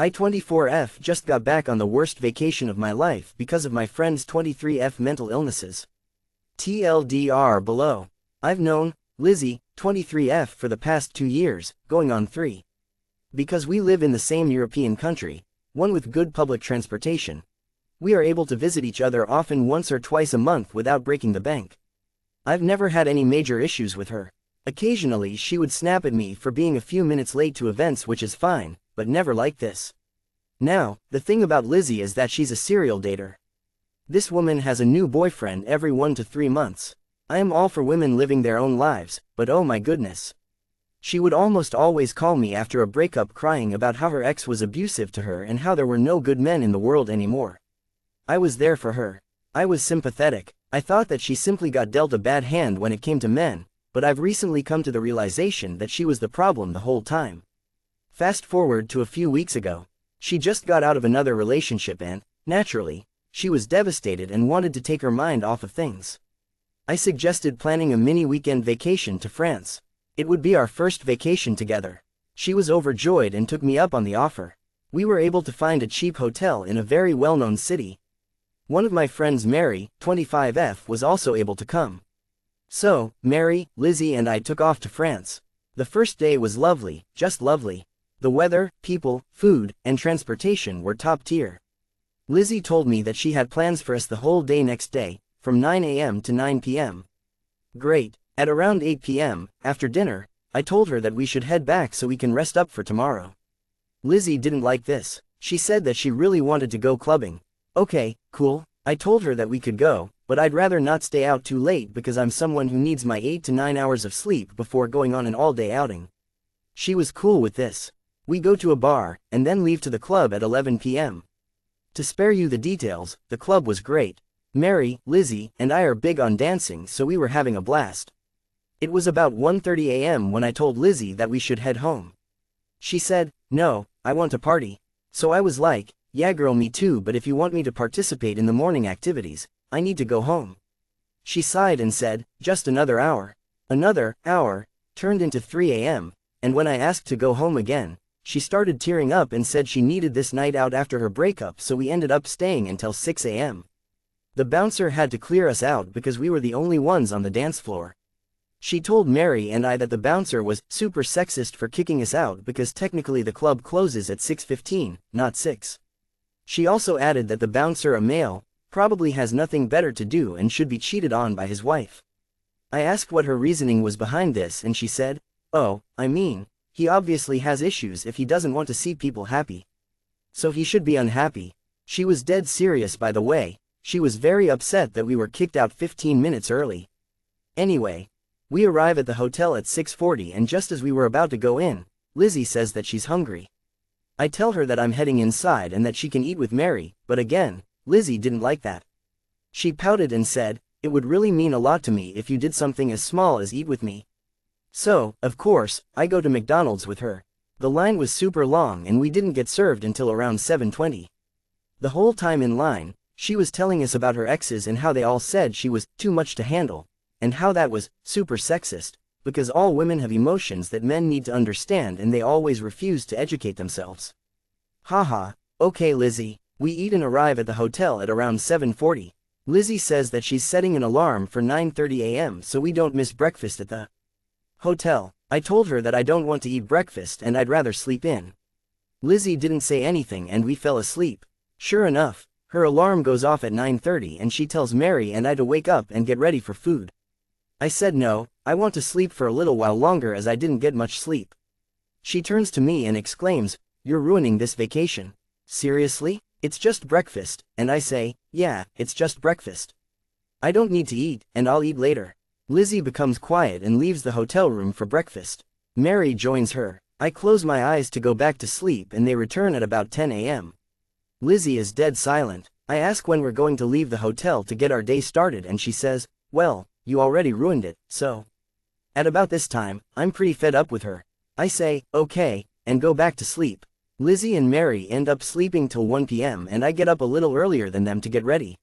I 24F just got back on the worst vacation of my life because of my friend's 23F mental illnesses. TLDR below. I've known Lizzie, 23F for the past 2 years, going on 3. Because we live in the same European country, one with good public transportation, we are able to visit each other often once or twice a month without breaking the bank. I've never had any major issues with her. Occasionally she would snap at me for being a few minutes late to events, which is fine, but never like this. Now, the thing about Lizzie is that she's a serial dater. This woman has a new boyfriend every 1 to 3 months. I am all for women living their own lives, but oh my goodness. She would almost always call me after a breakup crying about how her ex was abusive to her and how there were no good men in the world anymore. I was there for her. I was sympathetic. I thought that she simply got dealt a bad hand when it came to men, but I've recently come to the realization that she was the problem the whole time. Fast forward to a few weeks ago. She just got out of another relationship and, naturally, she was devastated and wanted to take her mind off of things. I suggested planning a mini weekend vacation to France. It would be our first vacation together. She was overjoyed and took me up on the offer. We were able to find a cheap hotel in a very well-known city. One of my friends, Mary, 25F, was also able to come. So, Mary, Lizzie and I took off to France. The first day was lovely, just lovely. The weather, people, food, and transportation were top tier. Lizzie told me that she had plans for us the whole day next day, from 9 a.m. to 9 p.m. Great. At around 8 p.m., after dinner, I told her that we should head back so we can rest up for tomorrow. Lizzie didn't like this. She said that she really wanted to go clubbing. Okay, cool. I told her that we could go, but I'd rather not stay out too late because I'm someone who needs my 8 to 9 hours of sleep before going on an all-day outing. She was cool with this. We go to a bar, and then leave to the club at 11 p.m. To spare you the details, the club was great. Mary, Lizzie, and I are big on dancing, so we were having a blast. It was about 1:30 a.m. when I told Lizzie that we should head home. She said, "No, I want to party." So I was like, "Yeah girl, me too, but if you want me to participate in the morning activities, I need to go home." She sighed and said, "Just another hour." Another hour turned into 3 a.m., and when I asked to go home again, she started tearing up and said she needed this night out after her breakup, so we ended up staying until 6 a.m. The bouncer had to clear us out because we were the only ones on the dance floor. She told Mary and I that the bouncer was super sexist for kicking us out because technically the club closes at 6:15, not 6. She also added that the bouncer, a male, probably has nothing better to do and should be cheated on by his wife. I asked what her reasoning was behind this and she said, "Oh, I mean, he obviously has issues if he doesn't want to see people happy. So he should be unhappy." She was dead serious, by the way. She was very upset that we were kicked out 15 minutes early. Anyway, we arrive at the hotel at 6:40 and just as we were about to go in, Lizzie says that she's hungry. I tell her that I'm heading inside and that she can eat with Mary, but again, Lizzie didn't like that. She pouted and said, "It would really mean a lot to me if you did something as small as eat with me." So, of course, I go to McDonald's with her. The line was super long and we didn't get served until around 7:20. The whole time in line, she was telling us about her exes and how they all said she was too much to handle, and how that was super sexist, because all women have emotions that men need to understand and they always refuse to educate themselves. Haha, okay Lizzie. We eat and arrive at the hotel at around 7:40. Lizzie says that she's setting an alarm for 9:30 a.m. so we don't miss breakfast at the hotel. I told her that I don't want to eat breakfast and I'd rather sleep in. Lizzie didn't say anything and we fell asleep. Sure enough, her alarm goes off at 9:30 and she tells Mary and I to wake up and get ready for food. I said no, I want to sleep for a little while longer as I didn't get much sleep. She turns to me and exclaims, "You're ruining this vacation. Seriously? It's just breakfast," and I say, "Yeah, it's just breakfast. I don't need to eat, and I'll eat later." Lizzie becomes quiet and leaves the hotel room for breakfast. Mary joins her. I close my eyes to go back to sleep and they return at about 10 a.m. Lizzie is dead silent. I ask when we're going to leave the hotel to get our day started and she says, "Well, you already ruined it, so." At about this time, I'm pretty fed up with her. I say, "Okay," and go back to sleep. Lizzie and Mary end up sleeping till 1 p.m. and I get up a little earlier than them to get ready.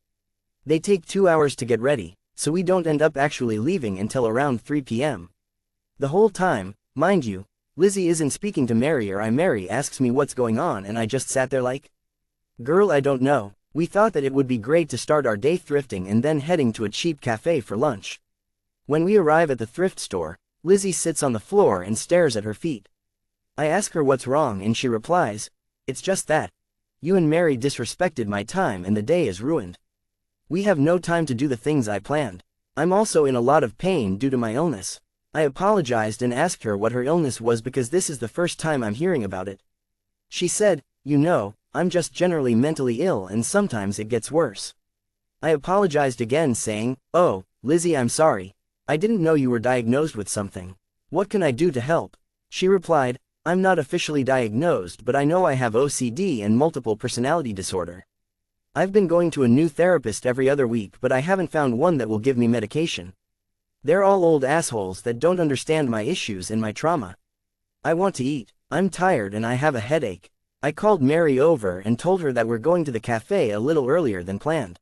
They take 2 hours to get ready, so we don't end up actually leaving until around 3 p.m. The whole time, mind you, Lizzie isn't speaking to Mary, or Mary asks me what's going on, and I just sat there like, girl, I don't know. We thought that it would be great to start our day thrifting and then heading to a cheap cafe for lunch. When we arrive at the thrift store, Lizzie sits on the floor and stares at her feet. I ask her what's wrong, and she replies, it's just that. You and Mary disrespected my time and the day is ruined. We have no time to do the things I planned. I'm also in a lot of pain due to my illness. I apologized and asked her what her illness was because this is the first time I'm hearing about it. She said, you know, I'm just generally mentally ill and sometimes it gets worse. I apologized again, saying, oh, Lizzie, I'm sorry. I didn't know you were diagnosed with something. What can I do to help? She replied, I'm not officially diagnosed, but I know I have OCD and multiple personality disorder. I've been going to a new therapist every other week, but I haven't found one that will give me medication. They're all old assholes that don't understand my issues and my trauma. I want to eat. I'm tired and I have a headache. I called Mary over and told her that we're going to the cafe a little earlier than planned.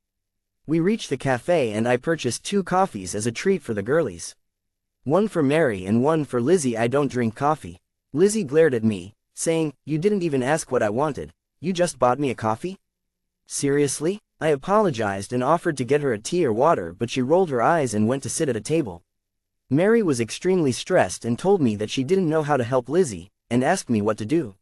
We reached the cafe and I purchased 2 coffees as a treat for the girlies. One for Mary and one for Lizzie. I don't drink coffee. Lizzie glared at me, saying, you didn't even ask what I wanted. You just bought me a coffee? Seriously? I apologized and offered to get her a tea or water, but she rolled her eyes and went to sit at a table. Mary was extremely stressed and told me that she didn't know how to help Lizzie, and asked me what to do.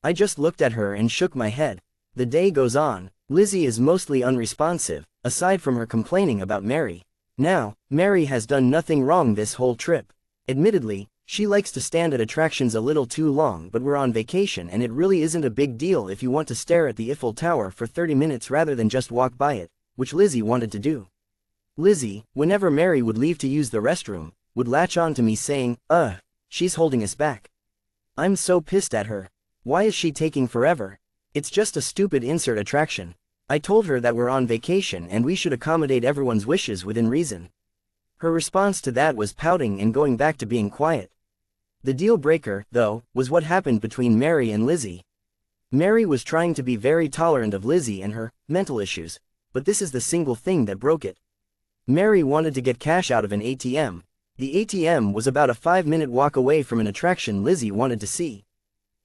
I just looked at her and shook my head. The day goes on. Lizzie is mostly unresponsive, aside from her complaining about Mary. Now, Mary has done nothing wrong this whole trip. Admittedly, she likes to stand at attractions a little too long, but we're on vacation and it really isn't a big deal if you want to stare at the Eiffel Tower for 30 minutes rather than just walk by it, which Lizzie wanted to do. Lizzie, whenever Mary would leave to use the restroom, would latch on to me saying, she's holding us back. I'm so pissed at her. Why is she taking forever? It's just a stupid insert attraction. I told her that we're on vacation and we should accommodate everyone's wishes within reason. Her response to that was pouting and going back to being quiet. The deal breaker, though, was what happened between Mary and Lizzie. Mary was trying to be very tolerant of Lizzie and her mental issues, but this is the single thing that broke it. Mary wanted to get cash out of an ATM. The ATM was about a 5-minute walk away from an attraction Lizzie wanted to see.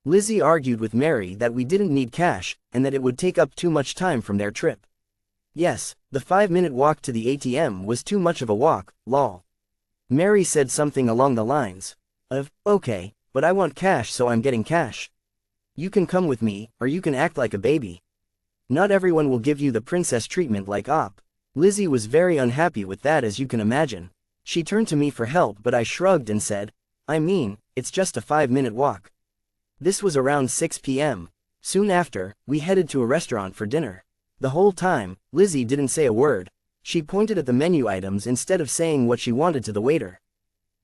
Lizzie argued with Mary that we didn't need cash, and that it would take up too much time from their trip. Yes, the 5-minute walk to the ATM was too much of a walk, lol. Mary said something along the lines of, okay, but I want cash, so I'm getting cash. You can come with me, or you can act like a baby. Not everyone will give you the princess treatment like Op. Lizzie was very unhappy with that, as you can imagine. She turned to me for help, but I shrugged and said, I mean, it's just a 5-minute walk. This was around 6 p.m. Soon after, we headed to a restaurant for dinner. The whole time, Lizzie didn't say a word. She pointed at the menu items instead of saying what she wanted to the waiter.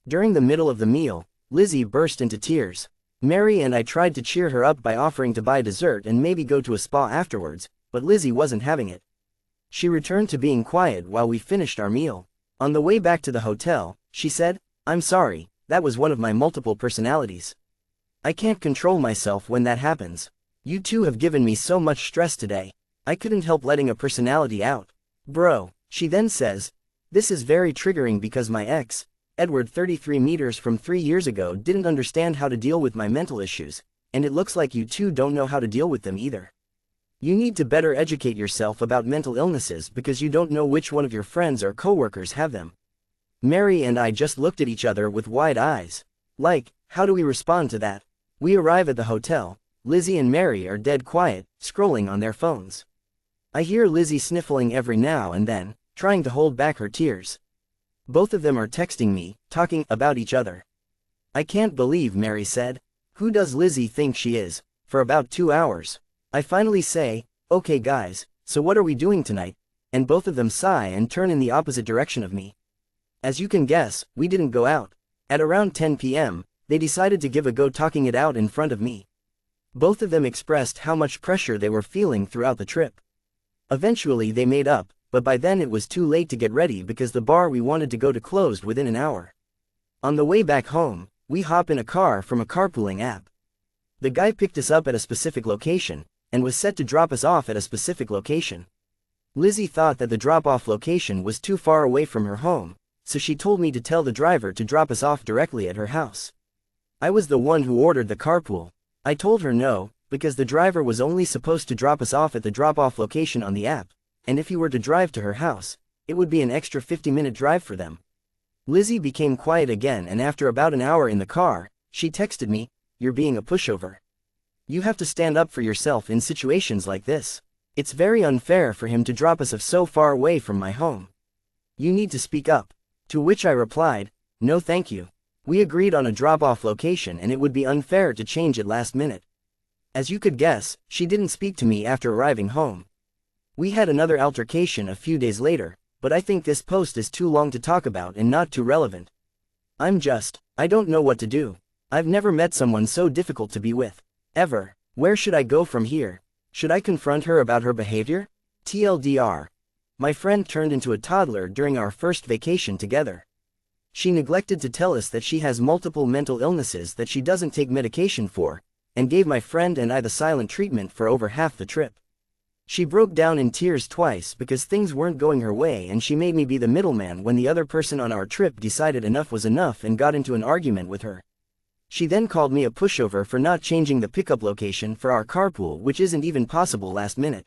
During the middle of the meal, Lizzie burst into tears. Mary and I tried to cheer her up by offering to buy dessert and maybe go to a spa afterwards, but Lizzie wasn't having it. She returned to being quiet while we finished our meal. On the way back to the hotel, she said, I'm sorry, that was one of my multiple personalities. I can't control myself when that happens. You two have given me so much stress today. I couldn't help letting a personality out. Bro, she then says, this is very triggering because my ex, Edward 33 meters from 3 years ago, didn't understand how to deal with my mental issues, and it looks like you two don't know how to deal with them either. You need to better educate yourself about mental illnesses because you don't know which one of your friends or coworkers have them. Mary and I just looked at each other with wide eyes. Like, how do we respond to that? We arrive at the hotel. Lizzie and Mary are dead quiet, scrolling on their phones. I hear Lizzie sniffling every now and then, trying to hold back her tears. Both of them are texting me, talking about each other. I can't believe, Mary said. Who does Lizzie think she is? For about 2 hours. I finally say, okay guys, so what are we doing tonight? And both of them sigh and turn in the opposite direction of me. As you can guess, we didn't go out. At around 10 p.m., they decided to give a go talking it out in front of me. Both of them expressed how much pressure they were feeling throughout the trip. Eventually they made up, but by then it was too late to get ready because the bar we wanted to go to closed within an hour. On the way back home, we hop in a car from a carpooling app. The guy picked us up at a specific location, and was set to drop us off at a specific location. Lizzie thought that the drop-off location was too far away from her home, so she told me to tell the driver to drop us off directly at her house. I was the one who ordered the carpool. I told her no, because the driver was only supposed to drop us off at the drop-off location on the app, and if he were to drive to her house, it would be an extra 50-minute drive for them. Lizzie became quiet again, and after about an hour in the car, she texted me, "You're being a pushover. You have to stand up for yourself in situations like this. It's very unfair for him to drop us off so far away from my home. You need to speak up." To which I replied, "No thank you. We agreed on a drop-off location and it would be unfair to change it last minute." As you could guess, she didn't speak to me after arriving home. We had another altercation a few days later, but I think this post is too long to talk about and not too relevant. I don't know what to do. I've never met someone so difficult to be with. Ever. Where should I go from here? Should I confront her about her behavior? TLDR. My friend turned into a toddler during our first vacation together. She neglected to tell us that she has multiple mental illnesses that she doesn't take medication for, and gave my friend and I the silent treatment for over half the trip. She broke down in tears twice because things weren't going her way, and she made me be the middleman when the other person on our trip decided enough was enough and got into an argument with her. She then called me a pushover for not changing the pickup location for our carpool, which isn't even possible last minute.